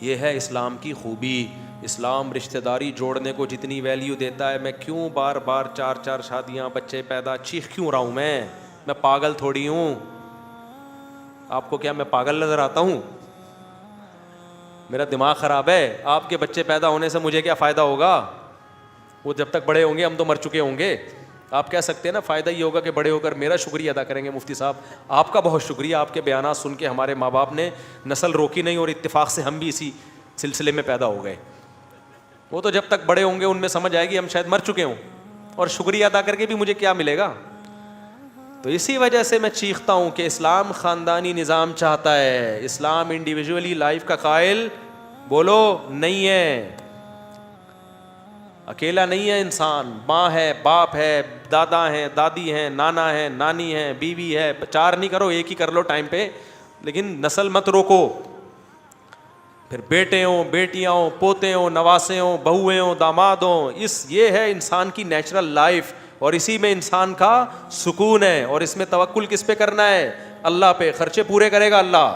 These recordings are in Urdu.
یہ ہے اسلام کی خوبی. اسلام رشتہ داری جوڑنے کو جتنی ویلیو دیتا ہے, میں کیوں بار بار 4 شادیاں, بچے پیدا, چیخ کیوں رہا ہوں میں پاگل تھوڑی ہوں. آپ کو کیا میں پاگل نظر آتا ہوں؟ میرا دماغ خراب ہے. آپ کے بچے پیدا ہونے سے مجھے کیا فائدہ ہوگا؟ وہ جب تک بڑے ہوں گے ہم تو مر چکے ہوں گے. آپ کہہ سکتے ہیں نا فائدہ یہ ہوگا کہ بڑے ہو کر میرا شکریہ ادا کریں گے. مفتی صاحب آپ کا بہت شکریہ, آپ کے بیانات سن کے ہمارے ماں باپ نے نسل روکی نہیں, اور اتفاق سے ہم بھی اسی سلسلے میں پیدا ہو گئے. وہ تو جب تک بڑے ہوں گے ان میں سمجھ آئے گی ہم شاید مر چکے ہوں, اور شکریہ ادا کر کے بھی مجھے کیا ملے گا. تو اسی وجہ سے میں چیختا ہوں کہ اسلام خاندانی نظام چاہتا ہے. اسلام انڈیویجولی لائف کا قائل بولو نہیں ہے, اکیلا نہیں ہے انسان. ماں ہے, باپ ہے, دادا ہیں, دادی ہیں, نانا ہے, نانی ہے, بیوی ہے. 4 نہیں کرو, 1 ہی کر لو ٹائم پہ, لیکن نسل مت روکو. پھر بیٹے ہوں, بیٹیاں ہوں, پوتے ہوں, نواسے ہوں, بہویں ہوں, داماد ہوں. یہ ہے انسان کی نیچرل لائف, اور اسی میں انسان کا سکون ہے. اور اس میں توکل کس پہ کرنا ہے؟ اللہ پہ. خرچے پورے کرے گا اللہ.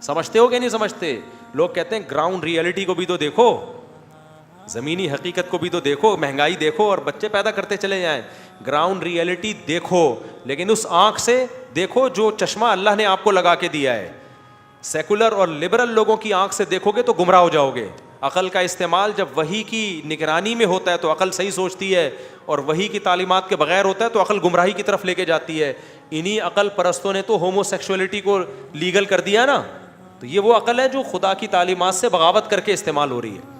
سمجھتے ہو کہ نہیں سمجھتے؟ لوگ کہتے ہیں گراؤنڈ ریئلٹی کو بھی تو دیکھو, زمینی حقیقت کو بھی تو دیکھو. مہنگائی دیکھو اور بچے پیدا کرتے چلے جائیں. گراؤنڈ ریئلٹی دیکھو, لیکن اس آنکھ سے دیکھو جو چشمہ اللہ نے آپ کو لگا کے دیا ہے. سیکولر اور لبرل لوگوں کی آنکھ سے دیکھو گے تو گمراہ ہو جاؤ گے. عقل کا استعمال جب وحی کی نگرانی میں ہوتا ہے تو عقل صحیح سوچتی ہے, اور وحی کی تعلیمات کے بغیر ہوتا ہے تو عقل گمراہی کی طرف لے کے جاتی ہے. انہی عقل پرستوں نے تو ہومو سیکشولیٹی کو لیگل کر دیا نا. تو یہ وہ عقل ہے جو خدا کی تعلیمات سے بغاوت کر کے استعمال ہو رہی ہے.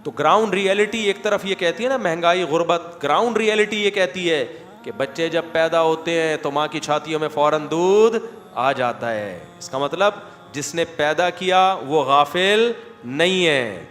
تو گراؤنڈ ریئلٹی ایک طرف یہ کہتی ہے نا مہنگائی, غربت. گراؤنڈ ریئلٹی یہ کہتی ہے کہ بچے جب پیدا ہوتے ہیں تو ماں کی چھاتیوں میں فوراً دودھ آ جاتا ہے. اس کا مطلب جس نے پیدا کیا وہ غافل نہیں ہے,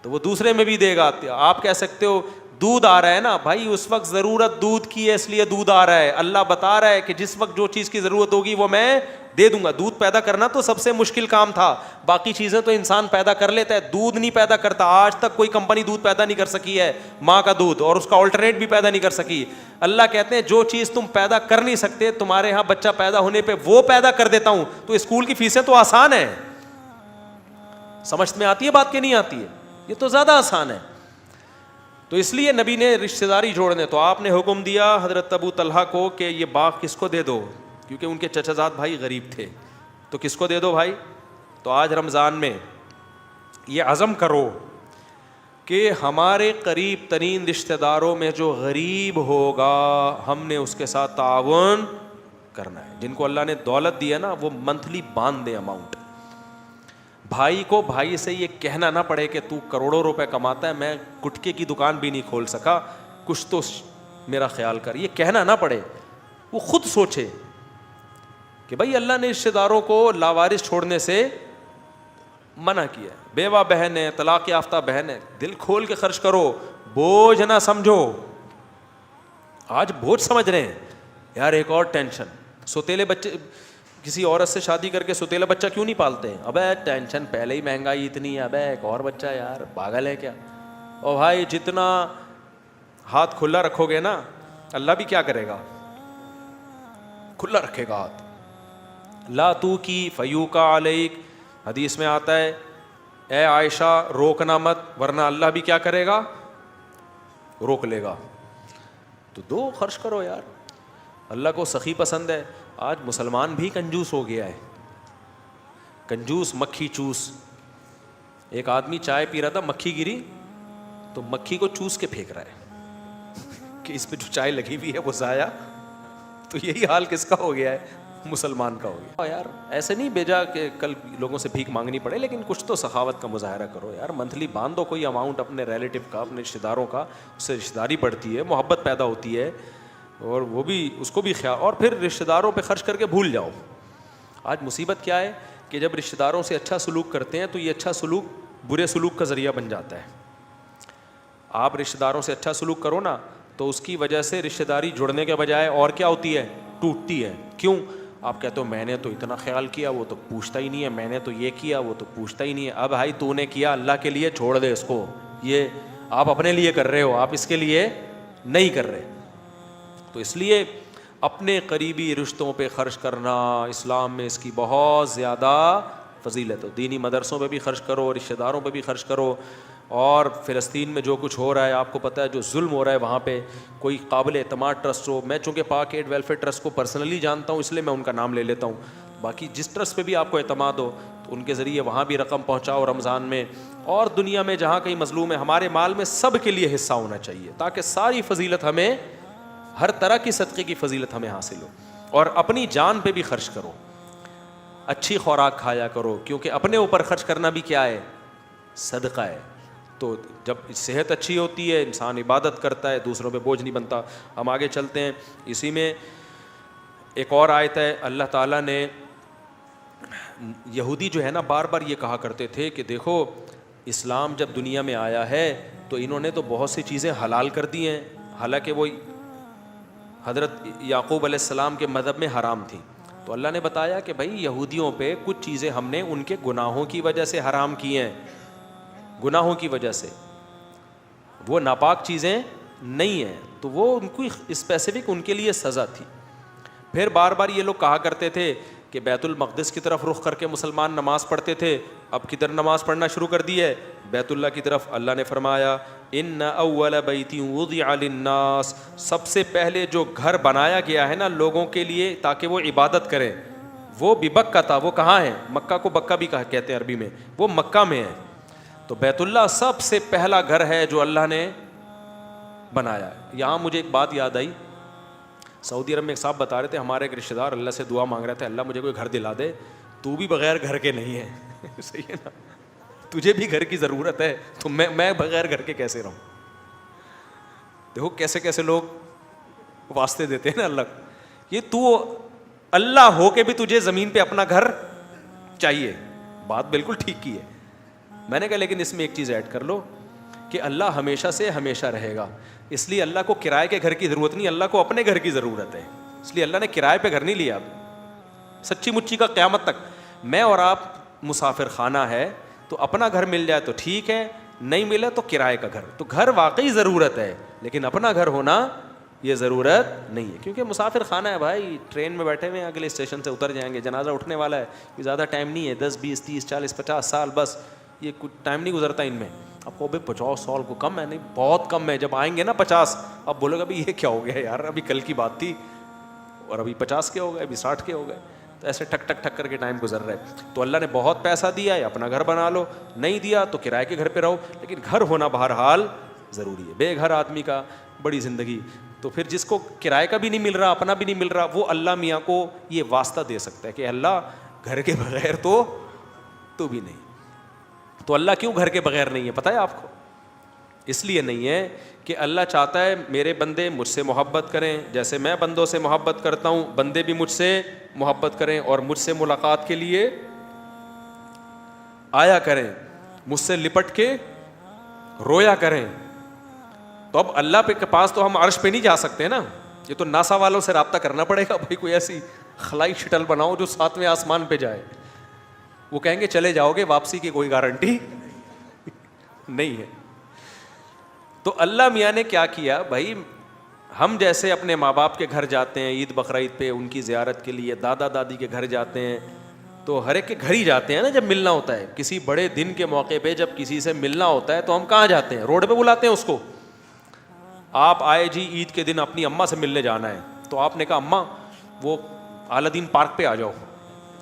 تو وہ دوسرے میں بھی دے گا. آپ کہہ سکتے ہو دودھ آ رہا ہے نا بھائی, اس وقت ضرورت دودھ کی ہے اس لیے دودھ آ رہا ہے. اللہ بتا رہا ہے کہ جس وقت جو چیز کی ضرورت ہوگی وہ میں دے دوں گا. دودھ پیدا کرنا تو سب سے مشکل کام تھا, باقی چیزیں تو انسان پیدا کر لیتا ہے, دودھ نہیں پیدا کرتا. آج تک کوئی کمپنی دودھ پیدا نہیں کر سکی ہے, ماں کا دودھ, اور اس کا آلٹرنیٹ بھی پیدا نہیں کر سکی. اللہ کہتے ہیں جو چیز تم پیدا کر نہیں سکتے, تمہارے یہاں بچہ پیدا ہونے پہ وہ پیدا کر دیتا ہوں. تو اسکول کی فیسیں تو آسان ہیں. سمجھ میں آتی ہے بات کہ نہیں آتی ہے؟ یہ تو زیادہ آسان ہے. تو اس لیے نبی نے رشتہ داری جوڑنے, تو آپ نے حکم دیا حضرت ابو طلحہ کو کہ یہ باغ کس کو دے دو, کیونکہ ان کے چچا زاد بھائی غریب تھے. تو کس کو دے دو بھائی؟ تو آج رمضان میں یہ عزم کرو کہ ہمارے قریب ترین رشتہ داروں میں جو غریب ہوگا ہم نے اس کے ساتھ تعاون کرنا ہے. جن کو اللہ نے دولت دی ہے نا وہ منتھلی باندھ دے اماؤنٹ. بھائی کو بھائی سے یہ کہنا نہ پڑے کہ تو کروڑوں روپے کماتا ہے, میں گٹکے کی دکان بھی نہیں کھول سکا, کچھ تو میرا خیال کر. یہ کہنا نہ پڑے, وہ خود سوچے کہ بھائی اللہ نے رشتہ داروں کو لاوارث چھوڑنے سے منع کیا ہے. بیوہ بہن ہے, طلاق یافتہ بہن ہے, دل کھول کے خرچ کرو, بوجھ نہ سمجھو. آج بوجھ سمجھ رہے ہیں یار. ایک اور ٹینشن, سوتیلے بچے, کسی عورت سے شادی کر کے سوتیلا بچہ کیوں نہیں پالتے ہیں؟ ابے ٹینشن پہلے ہی مہنگائی اتنی ہے, ابے ایک اور بچہ, یار پاگل ہے کیا؟ اور بھائی جتنا ہاتھ کھلا رکھو گے نا اللہ بھی کیا کرے گا, کھلا رکھے گا ہاتھ. لا تو کی فیوکا علیک, حدیث میں آتا ہے اے عائشہ روکنا مت ورنہ اللہ بھی کیا کرے گا, روک لے گا. تو دو, خرچ کرو یار. اللہ کو سخی پسند ہے. آج مسلمان بھی کنجوس ہو گیا ہے, کنجوس مکھی چوس. ایک آدمی چائے پی رہا تھا, مکھی گری تو مکھی کو چوس کے پھینک رہا ہے کہ اس پہ جو چائے لگی ہوئی ہے وہ ضائع. تو یہی حال کس کا ہو گیا ہے, مسلمان کا ہو گیا. یار ایسے نہیں بھیجا کہ کل لوگوں سے بھیک مانگنی پڑے, لیکن کچھ تو سخاوت کا مظاہرہ کرو یار. منتھلی باندھ دو کوئی اماؤنٹ اپنے ریلیٹیو کا, اپنے رشتہ داروں کا, اس سے رشتہ داری بڑھتی ہے, محبت پیدا ہوتی ہے, اور وہ بھی اس کو بھی خیال. اور پھر رشتہ داروں پہ خرچ کر کے بھول جاؤ. آج مصیبت کیا ہے کہ جب رشتہ داروں سے اچھا سلوک کرتے ہیں تو یہ اچھا سلوک برے سلوک کا ذریعہ بن جاتا ہے. آپ رشتہ داروں سے اچھا سلوک کرو نا تو اس کی وجہ سے رشتہ داری جڑنے کے بجائے اور کیا ہوتی ہے, ٹوٹتی ہے. کیوں؟ آپ کہتے ہو میں نے تو اتنا خیال کیا, وہ تو پوچھتا ہی نہیں ہے, میں نے تو یہ کیا, وہ تو پوچھتا ہی نہیں ہے. اب بھائی تو نے کیا اللہ کے لیے, چھوڑ دے اس کو. یہ آپ اپنے لیے کر رہے ہو, آپ اس کے لیے نہیں کر رہے. تو اس لیے اپنے قریبی رشتوں پہ خرچ کرنا اسلام میں اس کی بہت زیادہ فضیلت ہو. دینی مدرسوں پہ بھی خرچ کرو, رشتہ داروں پہ بھی خرچ کرو, اور فلسطین میں جو کچھ ہو رہا ہے آپ کو پتہ ہے, جو ظلم ہو رہا ہے وہاں پہ, کوئی قابل اعتماد ٹرسٹ ہو. میں چونکہ پاک ایڈ ویلفیئر ٹرسٹ کو پرسنلی جانتا ہوں اس لیے میں ان کا نام لے لیتا ہوں, باقی جس ٹرسٹ پہ بھی آپ کو اعتماد ہو تو ان کے ذریعے وہاں بھی رقم پہنچاؤ رمضان میں, اور دنیا میں جہاں کہیں مظلوم ہے. ہمارے مال میں سب کے لیے حصہ ہونا چاہیے تاکہ ساری فضیلت ہمیں, ہر طرح کی صدقے کی فضیلت ہمیں حاصل ہو. اور اپنی جان پہ بھی خرچ کرو, اچھی خوراک کھایا کرو, کیونکہ اپنے اوپر خرچ کرنا بھی کیا ہے, صدقہ ہے. تو جب صحت اچھی ہوتی ہے انسان عبادت کرتا ہے, دوسروں پہ بوجھ نہیں بنتا. ہم آگے چلتے ہیں. اسی میں ایک اور آیت ہے, اللہ تعالیٰ نے, یہودی جو ہے نا بار بار یہ کہا کرتے تھے کہ دیکھو اسلام جب دنیا میں آیا ہے تو انہوں نے تو بہت سی چیزیں حلال کر دی ہیں, حالانکہ وہ حضرت یعقوب علیہ السلام کے مذہب میں حرام تھیں. تو اللہ نے بتایا کہ بھائی یہودیوں پہ کچھ چیزیں ہم نے ان کے گناہوں کی وجہ سے حرام کی ہیں, گناہوں کی وجہ سے, وہ ناپاک چیزیں نہیں ہیں, تو وہ ان کو اسپیسیفک ان کے لیے سزا تھی. پھر بار بار یہ لوگ کہا کرتے تھے کہ بیت المقدس کی طرف رخ کر کے مسلمان نماز پڑھتے تھے, اب کدھر نماز پڑھنا شروع کر دی ہے, بیت اللہ کی طرف. اللہ نے فرمایا ان اول بیت وضع للناس, سب سے پہلے جو گھر بنایا گیا ہے نا لوگوں کے لیے تاکہ وہ عبادت کریں, وہ ببکہ تھا. وہ کہاں ہے, مکہ کو بکہ بھی کہتے ہیں عربی میں, وہ مکہ میں ہے. تو بیت اللہ سب سے پہلا گھر ہے جو اللہ نے بنایا. یہاں مجھے ایک بات یاد آئی, سعودی عرب میں ایک صاحب بتا رہے تھے ہمارے ایک رشتہ دار اللہ سے دعا مانگ رہے تھے, اللہ مجھے کوئی گھر دلا دے, تو بھی بغیر گھر کے نہیں ہے. صحیح ہے نا, تجھے بھی گھر کی ضرورت ہے, تو میں بغیر گھر کے کیسے رہوں. دیکھو کیسے کیسے لوگ واسطے دیتے ہیں نا اللہ. یہ تو اللہ ہو کے بھی تجھے زمین پہ اپنا گھر چاہیے, بات بالکل ٹھیک کی ہے. میں نے کہا لیکن اس میں ایک چیز ایڈ کر لو کہ اللہ ہمیشہ سے ہمیشہ رہے گا, اس لیے اللہ کو کرائے کے گھر کی ضرورت نہیں, اللہ کو اپنے گھر کی ضرورت ہے. اس لیے اللہ نے کرائے پہ گھر نہیں لیا. سچی مچی کا قیامت تک میں اور آپ مسافر خانہ ہے, تو اپنا گھر مل جائے تو ٹھیک ہے, نہیں ملے تو کرائے کا گھر. تو گھر واقعی ضرورت ہے, لیکن اپنا گھر ہونا یہ ضرورت نہیں ہے, کیونکہ مسافر خانہ ہے بھائی, ٹرین میں بیٹھے ہوئے ہیں, اگلے اسٹیشن سے اتر جائیں گے, جنازہ اٹھنے والا ہے, زیادہ ٹائم نہیں ہے, 10 20 30 40 50 سال بس, یہ کچھ ٹائم نہیں گزرتا ان میں. آپ کو بھائی 50 سال کو کم ہے, نہیں بہت کم ہے. جب آئیں گے نا 50, اب بولے گا بھائی یہ کیا ہو گیا یار, ابھی کل کی بات تھی اور ابھی 50 کے ہو گئے, ابھی 60 کے ہو گئے. تو ایسے ٹھک ٹھک ٹھک کر کے ٹائم گزر رہا ہے. تو اللہ نے بہت پیسہ دیا ہے, اپنا گھر بنا لو, نہیں دیا تو کرائے کے گھر پہ رہو, لیکن گھر ہونا بہرحال ضروری ہے. بے گھر آدمی کا بڑی زندگی. تو پھر جس کو کرائے کا بھی نہیں مل رہا, اپنا بھی نہیں مل رہا, وہ اللہ میاں کو یہ واسطہ دے سکتا ہے کہ اللہ گھر کے بغیر تو بھی نہیں. تو اللہ کیوں گھر کے بغیر نہیں ہے پتہ ہے آپ کو؟ اس لیے نہیں ہے کہ اللہ چاہتا ہے میرے بندے مجھ سے محبت کریں, جیسے میں بندوں سے محبت کرتا ہوں بندے بھی مجھ سے محبت کریں, اور مجھ سے ملاقات کے لیے آیا کریں, مجھ سے لپٹ کے رویا کریں. تو اب اللہ کے پاس تو ہم عرش پہ نہیں جا سکتے نا, یہ تو ناسا والوں سے رابطہ کرنا پڑے گا. بھائی کوئی ایسی خلائی شٹل بناؤ جو 7ویں آسمان پہ جائے, وہ کہیں گے چلے جاؤ گے, واپسی کی کوئی گارنٹی نہیں ہے. تو اللہ میاں نے کیا کیا بھائی, ہم جیسے اپنے ماں باپ کے گھر جاتے ہیں عید بقرعید پہ ان کی زیارت کے لیے, دادا دادی کے گھر جاتے ہیں, تو ہر ایک کے گھر ہی جاتے ہیں نا جب ملنا ہوتا ہے. کسی بڑے دن کے موقع پہ جب کسی سے ملنا ہوتا ہے تو ہم کہاں جاتے ہیں, روڈ پہ بلاتے ہیں اس کو. آپ آئے جی عید کے دن اپنی اماں سے ملنے جانا ہے, تو آپ نے کہا اماں وہ اعلیٰ دین پارک پہ آ جاؤ.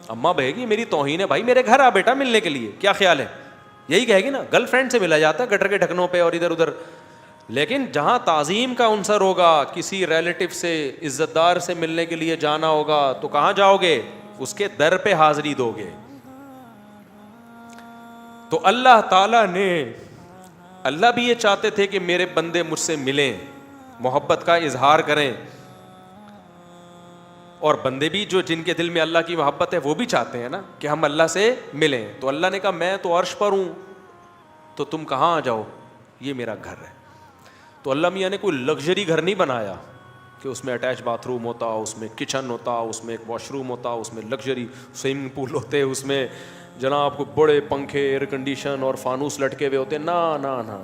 اماں بہے گی میری توہین ہے بھائی, میرے گھر آ بیٹا ملنے کے لیے, کیا خیال ہے, یہی کہے گی نا. گرل فرینڈ سے ملا جاتا ہے گٹر کے ڈھکنوں پہ اور ادھر ادھر, لیکن جہاں تعظیم کا عنصر ہوگا, کسی ریلیٹو سے عزت دار سے ملنے کے لیے جانا ہوگا, تو کہاں جاؤ گے, اس کے در پہ حاضری دو گے. تو اللہ تعالیٰ نے, اللہ بھی یہ چاہتے تھے کہ میرے بندے مجھ سے ملیں, محبت کا اظہار کریں, اور بندے بھی جو جن کے دل میں اللہ کی محبت ہے وہ بھی چاہتے ہیں نا کہ ہم اللہ سے ملیں. تو اللہ نے کہا میں تو عرش پر ہوں, تو تم کہاں آ جاؤ, یہ میرا گھر ہے. تو اللہ میاں نے کوئی لگژری گھر نہیں بنایا کہ اس میں اٹیچ باتھ روم ہوتا, اس میں کچن ہوتا, اس میں ایک واش روم ہوتا, اس میں لگژری سوئمنگ پول ہوتے, اس میں جناب کو بڑے پنکھے ایئر کنڈیشن اور فانوس لٹکے ہوئے ہوتے. نا نا نا,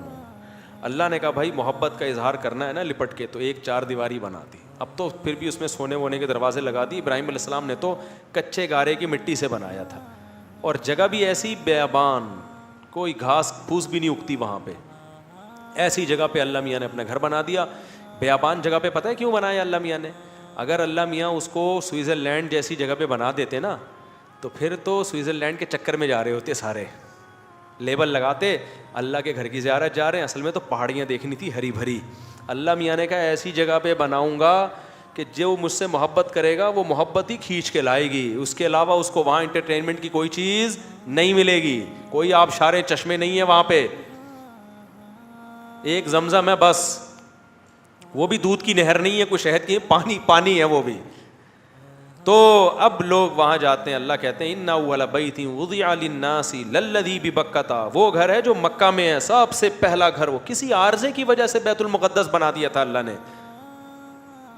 اللہ نے کہا بھائی محبت کا اظہار کرنا ہے نا لپٹ کے, تو ایک 4 دیواری بنا دی. اب تو پھر بھی اس میں سونے وونے کے دروازے لگا دی. ابراہیم علیہ السلام نے تو کچے گارے کی مٹی سے بنایا تھا, اور جگہ بھی ایسی بیابان, کوئی گھاس پھوس بھی نہیں اگتی وہاں پہ, ایسی جگہ پہ اللہ میاں نے اپنا گھر بنا دیا. بیابان جگہ پہ پتہ ہے کیوں بنایا اللہ میاں نے؟ اگر اللہ میاں اس کو سوئٹزرلینڈ جیسی جگہ پہ بنا دیتے نا, تو پھر تو سوئٹزرلینڈ کے چکر میں جا رہے ہوتے سارے, لیبل لگاتے اللہ کے گھر کی زیارت جا رہے ہیں, اصل میں تو پہاڑیاں دیکھنی تھی ہری بھری. اللہ میاں نے کہا ایسی جگہ پہ بناؤں گا کہ جو مجھ سے محبت کرے گا وہ محبت ہی کھینچ کے لائے گی, اس کے علاوہ اس کو وہاں انٹرٹینمنٹ کی کوئی چیز نہیں ملے گی, کوئی آبشاریں چشمے نہیں ہیں وہاں پہ, ایک زمزم ہے بس, وہ بھی دودھ کی نہر نہیں ہے, کوئی شہد کی, پانی پانی ہے وہ بھی. تو اب لوگ وہاں جاتے ہیں, اللہ کہتے ہیں ان اول بیت وضع للناس للذی ببکۃ, وہ گھر ہے جو مکہ میں ہے, سب سے پہلا گھر. وہ کسی عارضے کی وجہ سے بیت المقدس بنا دیا تھا اللہ نے,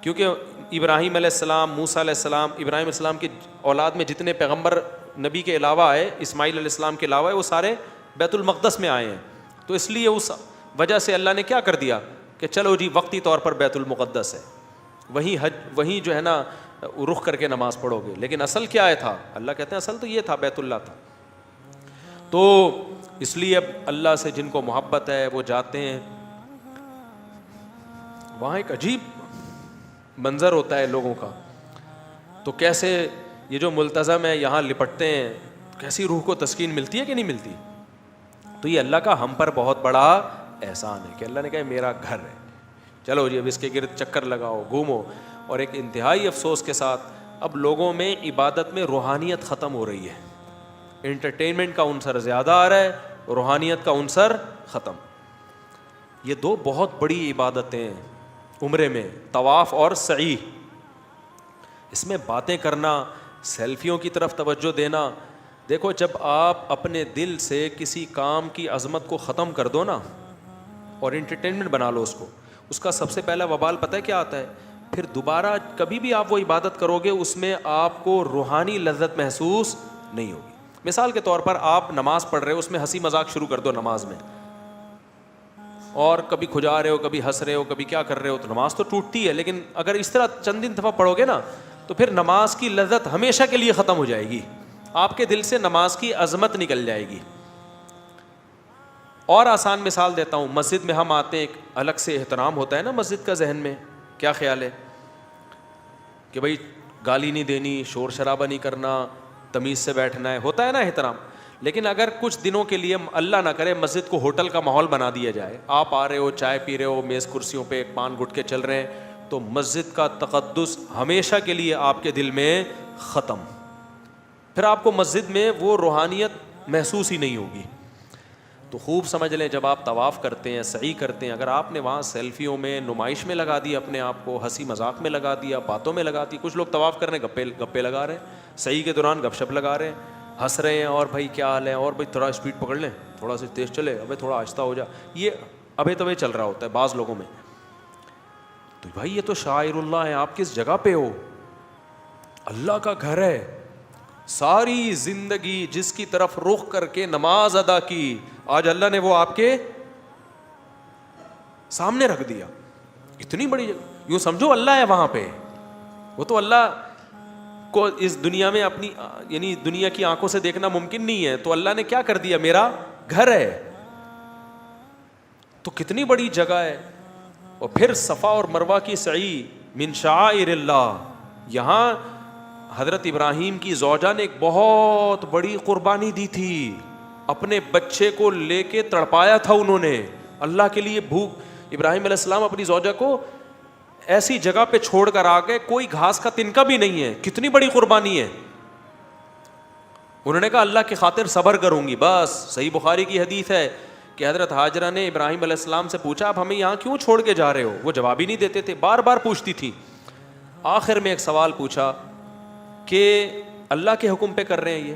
کیونکہ ابراہیم علیہ السلام, موسیٰ علیہ السلام, ابراہیم علیہ السلام کی اولاد میں جتنے پیغمبر نبی کے علاوہ آئے, اسماعیل علیہ السلام کے علاوہ, وہ سارے بیت المقدس میں آئے ہیں. تو اس لیے اس وجہ سے اللہ نے کیا کر دیا کہ چلو جی وقتی طور پر بیت المقدس ہے, وہیں جو ہے نا رخ کر کے نماز پڑھو گے. لیکن اصل کیا ہے تھا؟ اللہ کہتے ہیں اصل تو یہ تھا, بیت اللہ تھا. تو اس لیے اب اللہ سے جن کو محبت ہے وہ جاتے ہیں وہاں. ایک عجیب منظر ہوتا ہے لوگوں کا, تو کیسے یہ جو ملتزم ہے یہاں لپٹتے ہیں, کیسی روح کو تسکین ملتی ہے کہ نہیں ملتی. تو یہ اللہ کا ہم پر بہت بڑا احسان ہے کہ اللہ نے کہا میرا گھر ہے, چلو جی اب اس کے گرد چکر لگاؤ, گھومو. اور ایک انتہائی افسوس کے ساتھ اب لوگوں میں عبادت میں روحانیت ختم ہو رہی ہے, انٹرٹینمنٹ کا عنصر زیادہ آ رہا ہے, روحانیت کا عنصر ختم. یہ دو بہت بڑی عبادتیں ہیں عمرے میں, طواف اور سعی. اس میں باتیں کرنا, سیلفیوں کی طرف توجہ دینا. دیکھو جب آپ اپنے دل سے کسی کام کی عظمت کو ختم کر دو نا اور انٹرٹینمنٹ بنا لو اس کو, اس کا سب سے پہلا وبال پتہ ہے کیا آتا ہے؟ پھر دوبارہ کبھی بھی آپ وہ عبادت کرو گے اس میں آپ کو روحانی لذت محسوس نہیں ہوگی. مثال کے طور پر آپ نماز پڑھ رہے ہو, اس میں ہنسی مذاق شروع کر دو نماز میں, اور کبھی کھجا رہے ہو, کبھی ہنس رہے ہو, کبھی کیا کر رہے ہو, تو نماز تو ٹوٹتی ہے. لیکن اگر اس طرح چند دن دفعہ پڑھو گے نا تو پھر نماز کی لذت ہمیشہ کے لیے ختم ہو جائے گی, آپ کے دل سے نماز کی عظمت نکل جائے گی. اور آسان مثال دیتا ہوں, مسجد میں ہم آتے ہیں, ایک الگ سے احترام ہوتا ہے نا مسجد کا, ذہن میں کیا خیال ہے کہ بھائی گالی نہیں دینی, شور شرابہ نہیں کرنا, تمیز سے بیٹھنا ہے, ہوتا ہے نا احترام. لیکن اگر کچھ دنوں کے لیے اللہ نہ کرے مسجد کو ہوٹل کا ماحول بنا دیا جائے, آپ آ رہے ہو, چائے پی رہے ہو, میز کرسیوں پہ پان گٹکے چل رہے ہیں, تو مسجد کا تقدس ہمیشہ کے لیے آپ کے دل میں ختم. پھر آپ کو مسجد میں وہ روحانیت محسوس ہی نہیں ہوگی. تو خوب سمجھ لیں, جب آپ طواف کرتے ہیں, سعی کرتے ہیں, اگر آپ نے وہاں سیلفیوں میں, نمائش میں لگا دیا اپنے آپ کو, ہنسی مذاق میں لگا دیا, باتوں میں لگا دی, کچھ لوگ طواف کرنے گپے لگا رہے ہیں, سعی کے دوران گپ شپ لگا رہے ہیں, ہنس رہے ہیں, اور بھائی کیا حال ہے, اور بھائی تھوڑا اسپیڈ پکڑ لیں, تھوڑا سا تیز چلے, ابے تھوڑا آہستہ ہو جا, یہ ابے تو چل رہا ہوتا ہے بعض لوگوں میں. تو بھائی یہ تو شاعر اللہ ہے, آپ کس جگہ پہ ہو؟ اللہ کا گھر ہے. ساری زندگی جس کی طرف رخ کر کے نماز ادا کی, آج اللہ نے وہ آپ کے سامنے رکھ دیا. اتنی بڑی جگہ, یوں سمجھو اللہ ہے وہاں پہ. وہ تو اللہ کو اس دنیا میں اپنی یعنی دنیا کی آنکھوں سے دیکھنا ممکن نہیں ہے, تو اللہ نے کیا کر دیا, میرا گھر ہے. تو کتنی بڑی جگہ ہے. اور پھر صفا اور مروہ کی سعی من شعائر اللہ. یہاں حضرت ابراہیم کی زوجہ نے ایک بہت بڑی قربانی دی تھی, اپنے بچے کو لے کے تڑپایا تھا انہوں نے اللہ کے لیے. بھوک, ابراہیم علیہ السلام اپنی زوجہ کو ایسی جگہ پہ چھوڑ کر آ گئے, کوئی گھاس کا تنکا بھی نہیں ہے. کتنی بڑی قربانی ہے. انہوں نے کہا اللہ کی خاطر صبر کروں گی بس. صحیح بخاری کی حدیث ہے کہ حضرت ہاجرہ نے ابراہیم علیہ السلام سے پوچھا, آپ ہمیں یہاں کیوں چھوڑ کے جا رہے ہو؟ وہ جواب ہی نہیں دیتے تھے, بار بار پوچھتی تھی. آخر میں ایک سوال پوچھا کہ اللہ کے حکم پہ کر رہے ہیں, یہ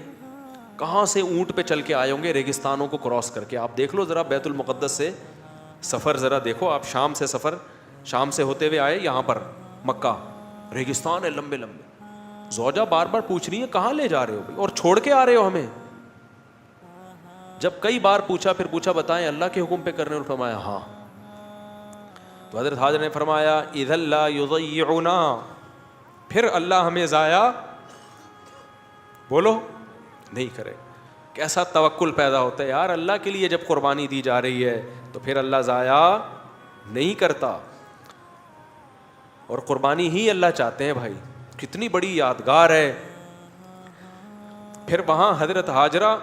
کہاں سے اونٹ پہ چل کے آئے ہوں گے ریگستانوں کو کراس کر کے. آپ دیکھ لو ذرا بیت المقدس سے سفر ذرا دیکھو آپ, شام سے سفر, شام سے ہوتے ہوئے آئے یہاں پر مکہ, ریگستان ہے لمبے لمبے. زوجہ بار بار پوچھ رہی ہے کہاں لے جا رہے ہو بھائی, اور چھوڑ کے آ رہے ہو ہمیں. جب کئی بار پوچھا, پھر پوچھا بتائیں اللہ کے حکم پہ کر رہے ہیں, اور فرمایا ہاں. تو حضرت حاجر نے فرمایا اذا لا یضیعنا, پھر اللہ ہمیں ضائع بولو نہیں کرے. کیسا توکل پیدا ہوتا ہے یار, اللہ کے لیے جب قربانی دی جا رہی ہے تو پھر اللہ ضائع نہیں کرتا, اور قربانی ہی اللہ چاہتے ہیں بھائی. کتنی بڑی یادگار ہے. پھر وہاں حضرت ہاجرہ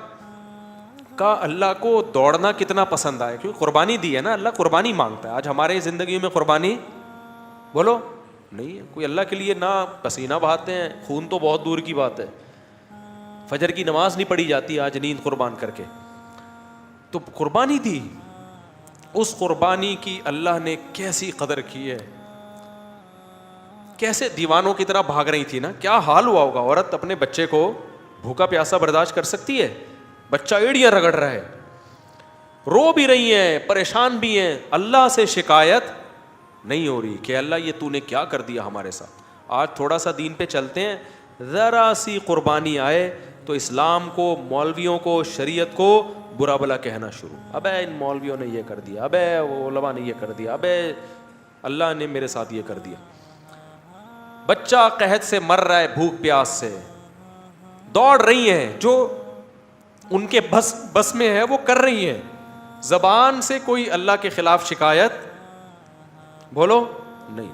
کا اللہ کو دوڑنا کتنا پسند آیا, کیونکہ قربانی دی ہے نا, اللہ قربانی مانگتا ہے. آج ہمارے زندگی میں قربانی بولو نہیں ہے, کوئی اللہ کے لیے نہ پسینہ بہاتے ہیں, خون تو بہت دور کی بات ہے, فجر کی نماز نہیں پڑھی جاتی آج نیند قربان کر کے. تو قربانی دی, اس قربانی کی اللہ نے کیسی قدر کی ہے, کیسے دیوانوں کی طرح بھاگ رہی تھی نا. کیا حال ہوا ہوگا, عورت اپنے بچے کو بھوکا پیاسا برداشت کر سکتی ہے؟ بچہ ایڑیاں رگڑ رہا ہے, رو بھی رہی ہیں, پریشان بھی ہیں, اللہ سے شکایت نہیں ہو رہی کہ اللہ یہ تو نے کیا کر دیا ہمارے ساتھ. آج تھوڑا سا دین پہ چلتے ہیں, ذرا سی قربانی آئے تو اسلام کو, مولویوں کو, شریعت کو برا بلا کہنا شروع. ابے ان مولویوں نے یہ کر دیا, ابے وہ علماء نے یہ کر دیا, ابے اللہ نے میرے ساتھ یہ کر دیا. بچہ قحط سے مر رہا ہے, بھوک پیاس سے, دوڑ رہی ہیں, جو ان کے بس میں ہے وہ کر رہی ہیں. زبان سے کوئی اللہ کے خلاف شکایت بولو نہیں.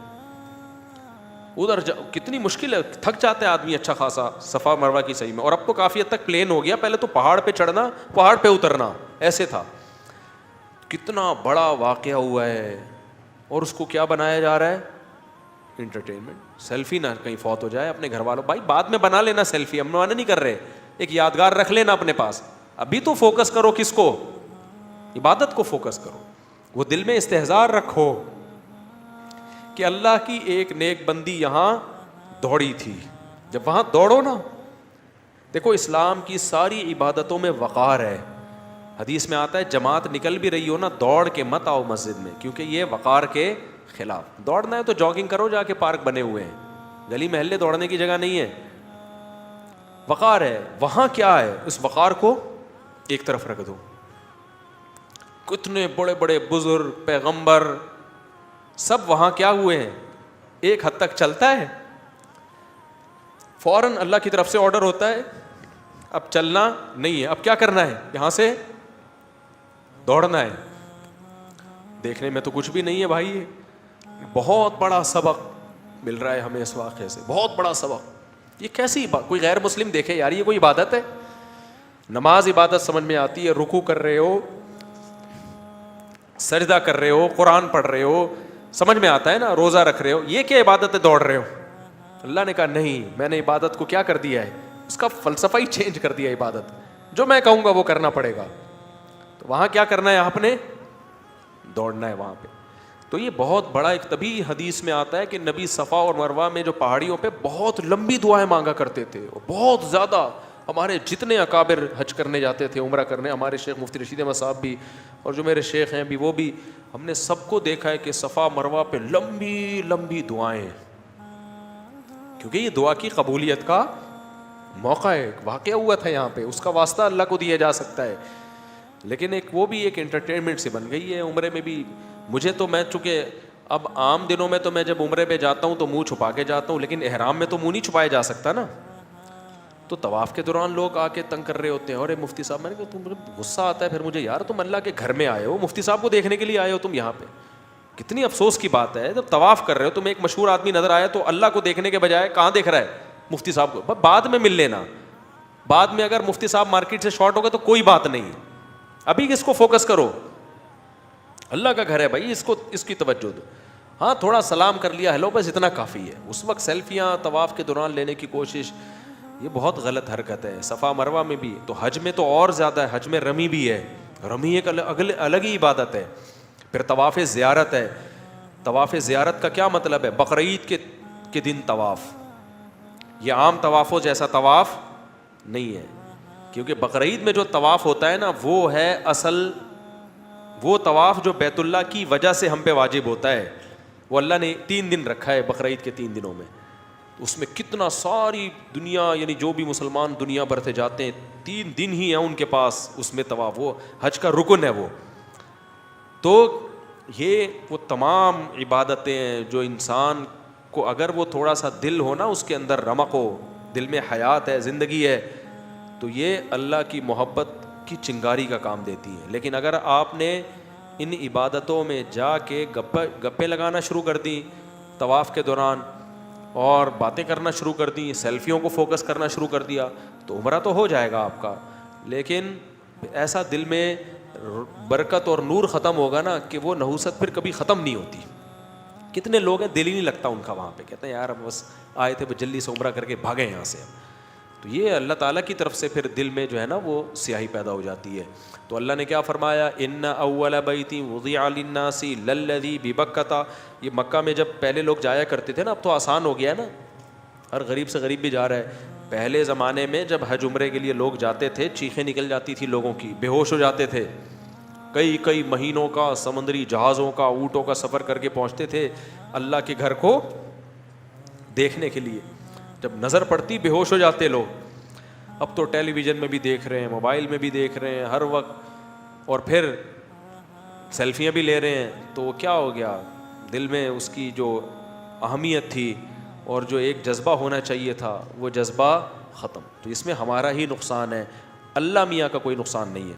ادھر کتنی مشکل ہے, تھک جاتا ہے آدمی اچھا خاصا صفا مروہ کی صحیح میں. اور اب تو کافی حد تک پلین ہو گیا, پہلے تو پہاڑ پہ چڑھنا پہاڑ پہ اترنا ایسے تھا. کتنا بڑا واقعہ ہوا ہے, اور اس کو کیا بنایا جا رہا ہے, انٹرٹینمنٹ. سیلفی نہ کہیں فوت ہو جائے اپنے گھر والوں, بھائی بعد میں بنا لینا سیلفی, ہم منع نہیں کر رہے, ایک یادگار رکھ لینا اپنے پاس. ابھی تو فوکس کرو کس کو, عبادت کو فوکس کرو. وہ دل میں استحضار رکھو کہ اللہ کی ایک نیک بندی یہاں دوڑی تھی. جب وہاں دوڑو نا, دیکھو اسلام کی ساری عبادتوں میں وقار ہے. حدیث میں آتا ہے جماعت نکل بھی رہی ہو نا, دوڑ کے مت آؤ مسجد میں, کیونکہ یہ وقار کے خلاف. دوڑنا ہے تو جاگنگ کرو, جا کے پارک بنے ہوئے ہیں, گلی محلے دوڑنے کی جگہ نہیں ہے. وقار ہے. وہاں کیا ہے, اس وقار کو ایک طرف رکھ دو. کتنے بڑے بڑے بزرگ, پیغمبر, سب وہاں کیا ہوئے ہیں, ایک حد تک چلتا ہے, فوراً اللہ کی طرف سے آرڈر ہوتا ہے اب چلنا نہیں ہے, اب کیا کرنا ہے, یہاں سے دوڑنا ہے. دیکھنے میں تو کچھ بھی نہیں ہے بھائی, بہت بڑا سبق مل رہا ہے ہمیں اس واقعے سے, بہت بڑا سبق. یہ کیسی کوئی غیر مسلم دیکھے یار یہ کوئی عبادت ہے؟ نماز عبادت سمجھ میں آتی ہے, رکوع کر رہے ہو, سجدہ کر رہے ہو, قرآن پڑھ رہے ہو, سمجھ میں آتا ہے نا, روزہ رکھ رہے ہو, یہ کیا عبادت ہے دوڑ رہے ہو؟ اللہ نے کہا نہیں, میں نے عبادت کو کیا کر دیا ہے, اس کا فلسفہ ہی چینج کر دیا. عبادت جو میں کہوں گا وہ کرنا پڑے گا. تو وہاں کیا کرنا ہے, آپ نے دوڑنا ہے وہاں پہ. تو یہ بہت بڑا ایک, تبھی حدیث میں آتا ہے کہ نبی صفا اور مروہ میں جو پہاڑیوں پہ بہت لمبی دعائیں مانگا کرتے تھے, بہت زیادہ. ہمارے جتنے اکابر حج کرنے جاتے تھے, عمرہ کرنے, ہمارے شیخ مفتی رشید احمد صاحب بھی, اور جو میرے شیخ ہیں بھی, وہ بھی, ہم نے سب کو دیکھا ہے کہ صفا مروہ پہ لمبی لمبی دعائیں, کیونکہ یہ دعا کی قبولیت کا موقع ہے. واقعہ ہوا تھا یہاں پہ, اس کا واسطہ اللہ کو دیا جا سکتا ہے. لیکن ایک وہ بھی ایک انٹرٹینمنٹ سے بن گئی ہے. عمرے میں بھی مجھے تو, میں چونکہ اب عام دنوں میں تو میں جب عمرے پہ جاتا ہوں تو منہ چھپا کے جاتا ہوں, لیکن احرام میں تو منہ نہیں چھپایا جا سکتا نا. تو طواف کے دوران لوگ آ کے تنگ کر رہے ہوتے ہیں, اور مفتی صاحب, میں نے کہا تم غصہ آتا ہے پھر مجھے, یار تم اللہ کے گھر میں آئے ہو, مفتی صاحب کو دیکھنے کے لیے آئے ہو تم یہاں پہ, کتنی افسوس کی بات ہے. جب طواف کر رہے ہو, تمہیں ایک مشہور آدمی نظر آیا تو اللہ کو دیکھنے کے بجائے کہاں دیکھ رہا ہے, مفتی صاحب کو. بعد میں مل لینا, بعد میں اگر مفتی صاحب مارکیٹ سے شارٹ ہو گئے تو کوئی بات نہیں, ابھی کس کو فوکس کرو, اللہ کا گھر ہے بھائی, اس کو, اس کی توجہ دو. ہاں تھوڑا سلام کر لیا, ہیلو, بس اتنا کافی ہے. اس وقت سیلفیاں طواف کے دوران لینے کی کوشش, یہ بہت غلط حرکت ہے. صفا مروہ میں بھی, تو حج میں تو اور زیادہ ہے, حج میں رمی بھی ہے, رمی ایک الگ ہی عبادت ہے. پھر طواف زیارت ہے. طواف زیارت کا کیا مطلب ہے, بقرعید کے دن طواف, یہ عام طوافوں جیسا طواف نہیں ہے, کیونکہ بقرعید میں جو طواف ہوتا ہے نا, وہ ہے اصل وہ طواف جو بیت اللہ کی وجہ سے ہم پہ واجب ہوتا ہے. وہ اللہ نے 3 دن رکھا ہے بقرعید کے 3 دنوں میں. اس میں کتنا ساری دنیا, یعنی جو بھی مسلمان دنیا بھر سے جاتے ہیں, 3 دن ہی ہیں ان کے پاس اس میں طواف, وہ حج کا رکن ہے وہ. تو یہ وہ تمام عبادتیں ہیں جو انسان کو, اگر وہ تھوڑا سا دل ہو نا, اس کے اندر رمق ہو, دل میں حیات ہے, زندگی ہے, تو یہ اللہ کی محبت کی چنگاری کا کام دیتی ہے. لیکن اگر آپ نے ان عبادتوں میں جا کے گپے لگانا شروع کر دیں طواف کے دوران اور باتیں کرنا شروع کر دیں, سیلفیوں کو فوکس کرنا شروع کر دیا, تو عمرہ تو ہو جائے گا آپ کا, لیکن ایسا دل میں برکت اور نور ختم ہوگا نا کہ وہ نحوست پھر کبھی ختم نہیں ہوتی. کتنے لوگ ہیں دل ہی نہیں لگتا ان کا وہاں پہ, کہتے ہیں یار بس آئے تھے جلدی سے عمرہ کر کے بھاگے یہاں سے. تو یہ اللہ تعالیٰ کی طرف سے پھر دل میں جو ہے نا وہ سیاہی پیدا ہو جاتی ہے. تو اللہ نے کیا فرمایا, ان اول بیت وضع للناس للذی ببکۃ. یہ مکہ میں جب پہلے لوگ جایا کرتے تھے نا, اب تو آسان ہو گیا نا, ہر غریب سے غریب بھی جا رہا ہے. پہلے زمانے میں جب حج عمرے کے لیے لوگ جاتے تھے چیخیں نکل جاتی تھی لوگوں کی, بے ہوش ہو جاتے تھے, کئی مہینوں کا سمندری جہازوں کا اونٹوں کا سفر کر کے پہنچتے تھے اللہ کے گھر کو دیکھنے کے لیے. جب نظر پڑتی بے ہوش ہو جاتے لوگ. اب تو ٹیلی ویژن میں بھی دیکھ رہے ہیں, موبائل میں بھی دیکھ رہے ہیں ہر وقت, اور پھر سیلفیاں بھی لے رہے ہیں. تو وہ کیا ہو گیا, دل میں اس کی جو اہمیت تھی اور جو ایک جذبہ ہونا چاہیے تھا وہ جذبہ ختم. تو اس میں ہمارا ہی نقصان ہے, اللہ میاں کا کوئی نقصان نہیں ہے.